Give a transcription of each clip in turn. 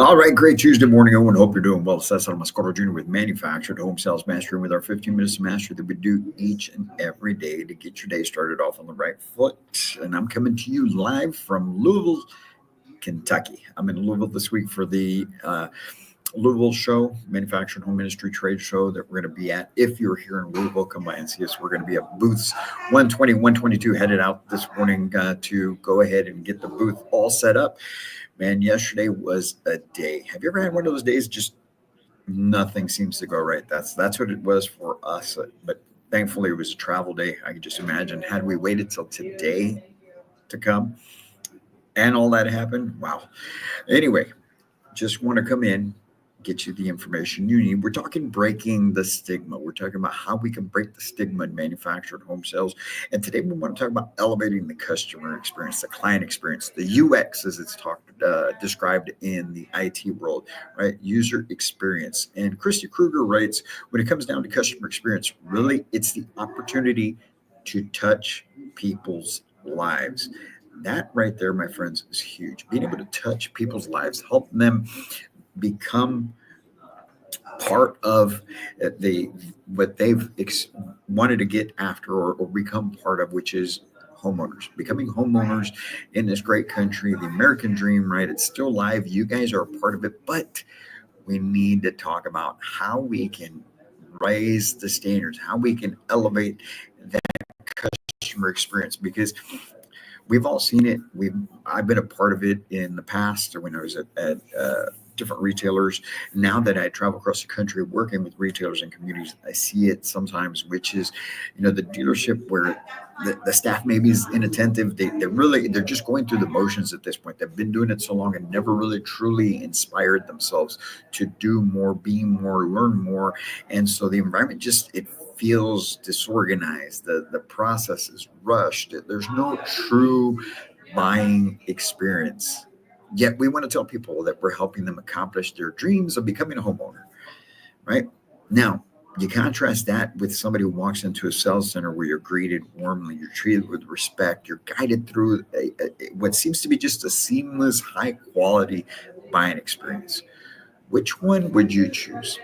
All right, great Tuesday morning, Owen. Hope you're doing well. Cesar Mascaro Jr. with Manufactured Home Sales Mastery with our 15 minutes of mastery that we do each and every day to get your day started off on the right foot. And I'm coming to you live from Louisville, Kentucky. I'm in Louisville this week for the Louisville show, Manufactured Home Industry Trade Show that we're going to be at. If you're here in Louisville, come by and see us. We're going to be at booths 120, 122, headed out this morning to go ahead and get the booth all set up. Man, yesterday was a day. Have you ever had one of those days just nothing seems to go right? That's what it was for us. But thankfully, it was a travel day. I could just imagine had we waited till today to come and all that happened. Wow. Anyway, just want to come in, get you the information you need. We're talking breaking the stigma. We're talking about how we can break the stigma in manufactured home sales. And today we want to talk about elevating the customer experience, the client experience, the UX as it's described in the IT world, right? User experience. And Christy Kruger writes, when it comes down to customer experience, really it's the opportunity to touch people's lives. That right there, my friends, is huge. Being able to touch people's lives, help them become part of the what they've wanted to get after or become part of, which is homeowners, becoming homeowners in this great country, the American dream, right? It's still alive. You guys are a part of it, but we need to talk about how we can raise the standards, how we can elevate that customer experience, because we've all seen it. I've been a part of it in the past when I was at different retailers. Now that I travel across the country working with retailers and communities, I see it sometimes, which is, the dealership where the staff maybe is inattentive. They're just going through the motions at this point. They've been doing it so long and never really truly inspired themselves to do more, be more, learn more. And so the environment it feels disorganized. The process is rushed. There's no true buying experience. Yet we want to tell people that we're helping them accomplish their dreams of becoming a homeowner, right? Now, you contrast that with somebody who walks into a sales center where you're greeted warmly, you're treated with respect, you're guided through what seems to be just a seamless, high quality buying experience. Which one would you choose?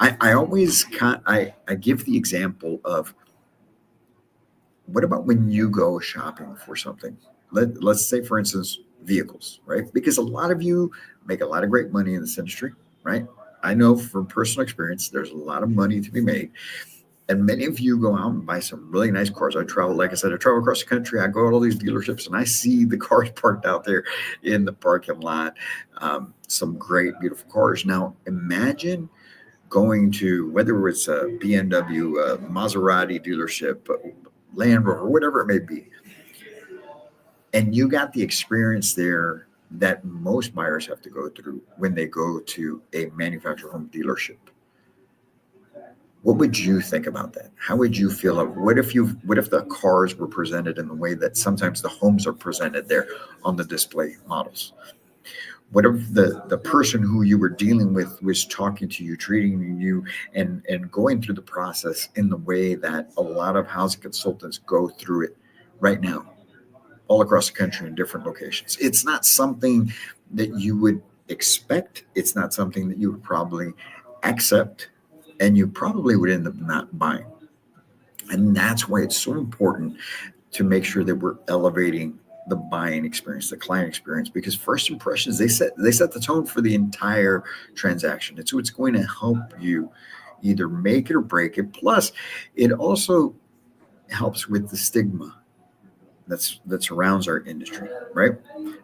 I always I give the example of, what about when you go shopping for something? Let's say, for instance, vehicles, right? Because a lot of you make a lot of great money in this industry, right? I know from personal experience, there's a lot of money to be made. And many of you go out and buy some really nice cars. Like I said, I travel across the country. I go to all these dealerships and I see the cars parked out there in the parking lot. Some great, beautiful cars. Now, imagine going to, whether it's a BMW, a Maserati dealership, Land Rover, whatever it may be, and you got the experience there that most buyers have to go through when they go to a manufactured home dealership. What would you think about that? How would you feel? What if the cars were presented in the way that sometimes the homes are presented there on the display models? What if the person who you were dealing with was talking to you, treating you, and going through the process in the way that a lot of housing consultants go through it right now, all across the country in different locations? It's not something that you would expect. It's not something that you would probably accept, and you probably would end up not buying. And that's why it's so important to make sure that we're elevating the buying experience, the client experience, because first impressions, they set the tone for the entire transaction. It's what's going to help you either make it or break it. Plus, it also helps with the stigma that surrounds our industry, right?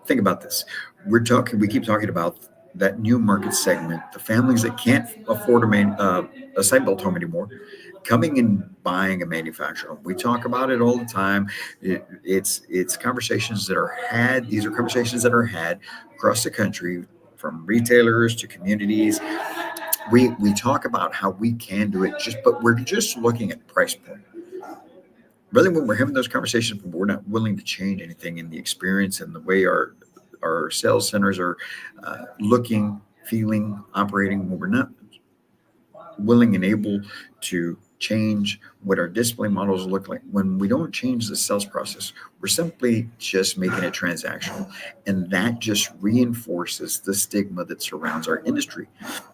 Think about this. We keep talking about that new market segment, the families that can't afford a site-built home anymore, coming and buying a manufactured home. We talk about it all the time. It's conversations that are had. These are conversations that are had across the country, from retailers to communities. We talk about how we can do it, but we're just looking at price point. Really, when we're having those conversations, we're not willing to change anything in the experience and the way our sales centers are looking, feeling, operating. When we're not willing and able to change what our display models look like, when we don't change the sales process, we're simply just making it transactional. And that just reinforces the stigma that surrounds our industry,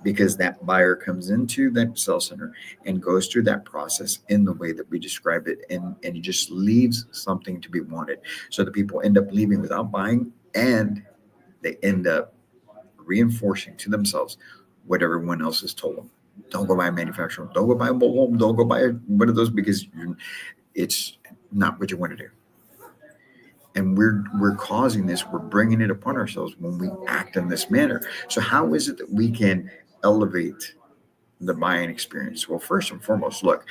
because that buyer comes into that sales center and goes through that process in the way that we describe it, and it just leaves something to be wanted. So the people end up leaving without buying, and they end up reinforcing to themselves what everyone else has told them. Don't go buy a manufacturer. Don't go buy a mobile home. Don't go buy one of those, because it's not what you want to do. And we're causing this. We're bringing it upon ourselves when we act in this manner. So how is it that we can elevate the buying experience? Well, first and foremost, look,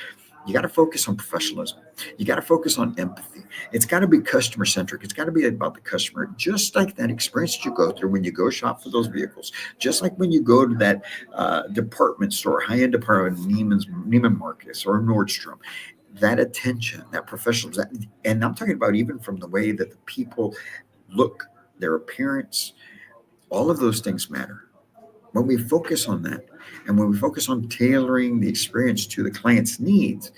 you got to focus on professionalism. You got to focus on empathy. It's got to be customer centric. It's got to be about the customer, just like that experience that you go through when you go shop for those vehicles, just like when you go to that department store, high-end department, Neiman Marcus or Nordstrom. That attention, that professionalism, and I'm talking about even from the way that the people look, their appearance, all of those things matter. When we focus on that, and when we focus on tailoring the experience to the client's needs,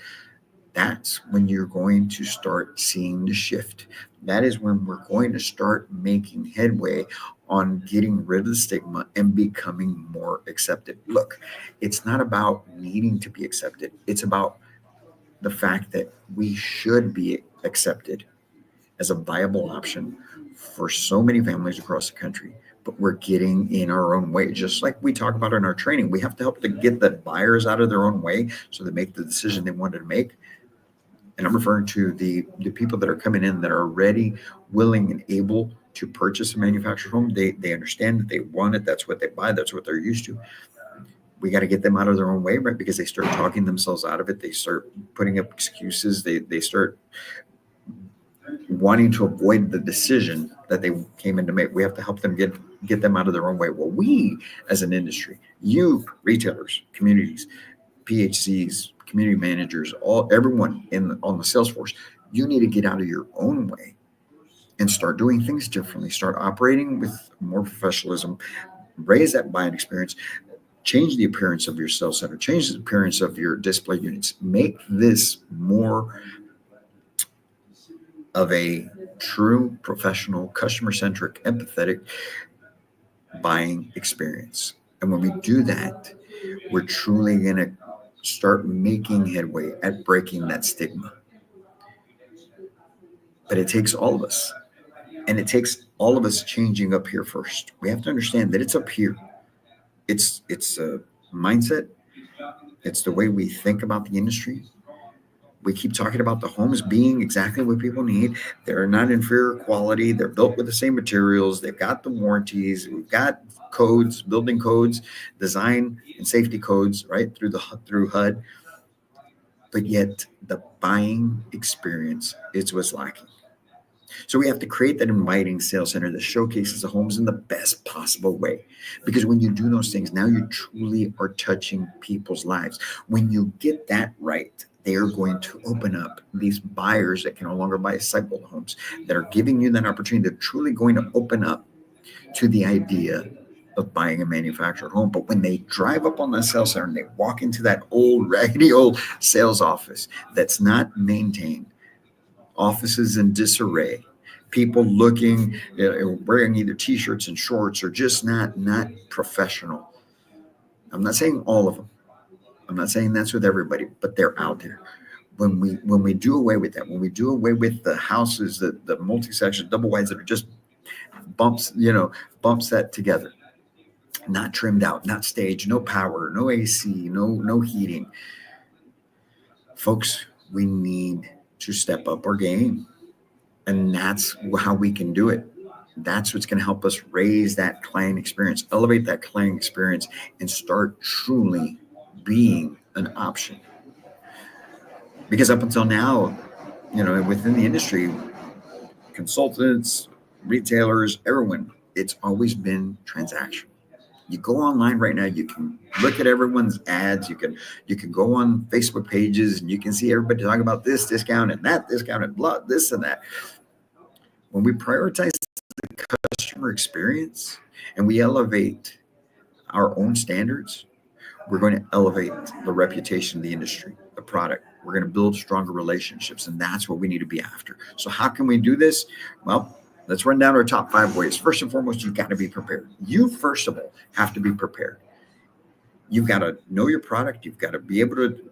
that's when you're going to start seeing the shift. That is when we're going to start making headway on getting rid of the stigma and becoming more accepted. Look, it's not about needing to be accepted. It's about the fact that we should be accepted as a viable option for so many families across the country. But we're getting in our own way. Just like we talk about in our training, we have to help to get the buyers out of their own way so they make the decision they wanted to make. And I'm referring to the people that are coming in that are ready, willing, and able to purchase a manufactured home. They understand that they want it. That's what they buy. That's what they're used to. We got to get them out of their own way, right? Because they start talking themselves out of it. They start putting up excuses. They start wanting to avoid the decision that they came in to make. We have to help them get them out of their own way. Well, we as an industry, you retailers, communities, PHCs, community managers, everyone on the sales force, you need to get out of your own way and start doing things differently. Start operating with more professionalism. Raise that buying experience. Change the appearance of your sales center. Change the appearance of your display units. Make this more of a true professional, customer-centric, empathetic buying experience. And when we do that, we're truly going to start making headway at breaking that stigma. But it takes all of us. And it takes all of us changing up here first. We have to understand that it's up here. It's a mindset. It's the way we think about the industry. We keep talking about the homes being exactly what people need. They're not inferior quality. They're built with the same materials. They've got the warranties. We've got codes, building codes, design and safety codes, right, through HUD. But yet the buying experience is what's lacking. So we have to create that inviting sales center that showcases the homes in the best possible way. Because when you do those things, now you truly are touching people's lives. When you get that right, they are going to open up these buyers that can no longer buy site-built homes, that are giving you that opportunity. They're truly going to open up to the idea of buying a manufactured home. But when they drive up on the sales center and they walk into that old, raggedy old sales office that's not maintained, offices in disarray, people looking, wearing either t-shirts and shorts, or just not professional. I'm not saying all of them. I'm not saying that's with everybody, but they're out there. When we do away with that, when we do away with the houses, the multi-section double wides that are just bumps set together, not trimmed out, not staged, no power, no AC, no heating. Folks, we need to step up our game. And that's how we can do it. That's what's going to help us raise that client experience, elevate that client experience, and start truly being an option. Because up until now, within the industry, consultants, retailers, everyone, it's always been transactional. You go online right now, you can look at everyone's ads. You can go on Facebook pages and you can see everybody talking about this discount and that discount and blah, this and that. When we prioritize the customer experience and we elevate our own standards, We're going to elevate the reputation of the industry, the product. We're going to build stronger relationships, and that's what we need to be after. So how can we do this? Well, let's run down our top 5 ways. First and foremost, you've got to be prepared. You, first of all, have to be prepared. You've got to know your product. You've got to be able to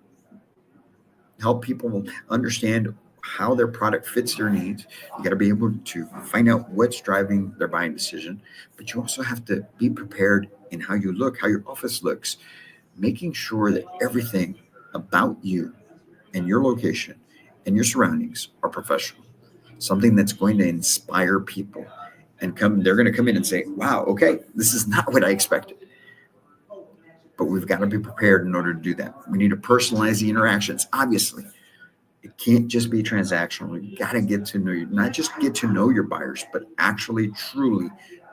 help people understand how their product fits their needs. You got to be able to find out what's driving their buying decision, but you also have to be prepared in how you look, how your office looks, making sure that everything about you and your location and your surroundings are professional, something that's going to inspire people and they're going to come in and say, wow, okay, this is not what I expected. But we've got to be prepared in order to do that. We need to personalize the interactions. Obviously, it can't just be transactional. You got to get to know not just get to know your buyers, but actually truly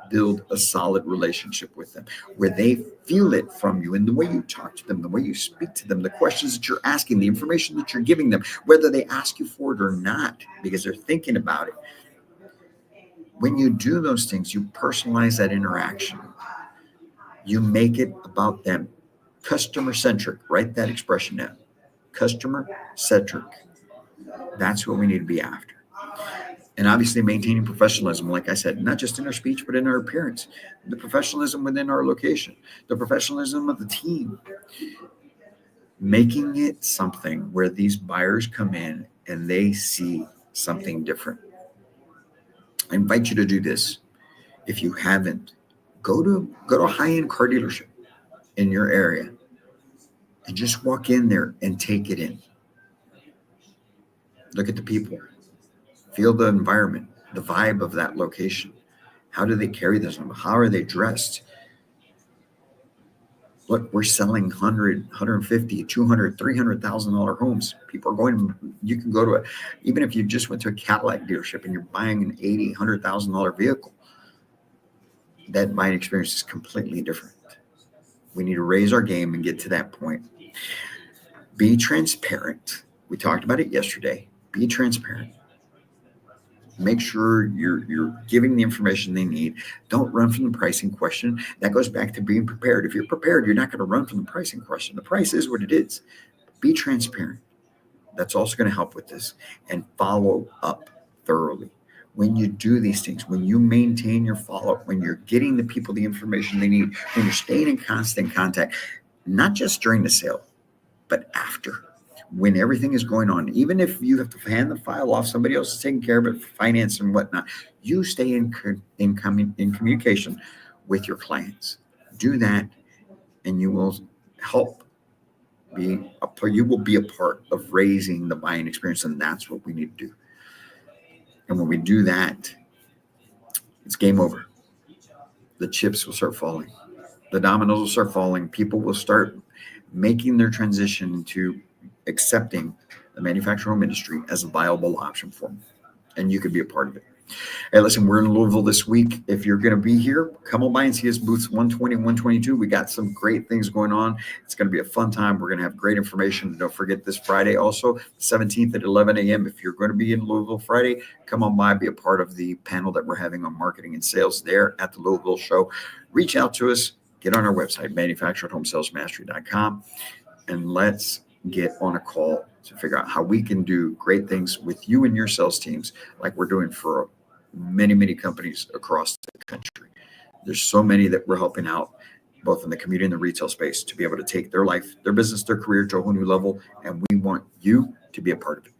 build a solid relationship with them where they feel it from you in the way you talk to them, the way you speak to them, the questions that you're asking, the information that you're giving them, whether they ask you for it or not, because they're thinking about it. When you do those things, you personalize that interaction. You make it about them. Customer centric. Write that expression down. Customer centric. That's what we need to be after. And obviously maintaining professionalism, like I said, not just in our speech, but in our appearance, the professionalism within our location, the professionalism of the team, making it something where these buyers come in and they see something different. I invite you to do this. If you haven't, go to a high-end car dealership in your area and just walk in there and take it in. Look at the people. Feel the environment, the vibe of that location. How do they carry this? How are they dressed? Look, we're selling $100, $150, $200, $300,000 homes. People are going, you can go to even if you just went to a Cadillac dealership and you're buying an $80,000, $100,000 vehicle, that buying experience is completely different. We need to raise our game and get to that point. Be transparent. We talked about it yesterday. Be transparent. Make sure you're giving the information they need. Don't run from the pricing question. That goes back to being prepared. If you're prepared, you're not going to run from the pricing question. The price is what it is. Be transparent. That's also going to help with this. And follow up thoroughly. When you do these things, when you maintain your follow-up, when you're getting the people the information they need, when you're staying in constant contact, not just during the sale, but after. When everything is going on, even if you have to hand the file off, somebody else is taking care of it, finance and whatnot, you stay in communication with your clients. Do that, and you will help you will be a part of raising the buying experience, and that's what we need to do. And when we do that, it's game over. The chips will start falling. The dominoes will start falling. People will start making their transition to accepting the manufactured home industry as a viable option for them. And you could be a part of it. Hey, listen, we're in Louisville this week. If you're going to be here, come on by and see us, booths 120, 122. We got some great things going on. It's going to be a fun time. We're going to have great information. Don't forget this Friday also, 17th at 11 a.m. If you're going to be in Louisville Friday, come on by, be a part of the panel that we're having on marketing and sales there at the Louisville show. Reach out to us. Get on our website, manufacturedhomesalesmastery.com, and let's get on a call to figure out how we can do great things with you and your sales teams like we're doing for many, many companies across the country. There's so many that we're helping out, both in the community and the retail space, to be able to take their life, their business, their career to a whole new level, and we want you to be a part of it.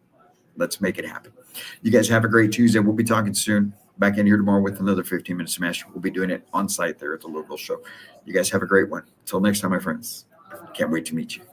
Let's make it happen. You guys have a great Tuesday. We'll be talking soon. Back in here tomorrow with another 15 Minutes to Mastery. We'll be doing it on site there at the Louisville show. You guys have a great one. Until next time, my friends. Can't wait to meet you.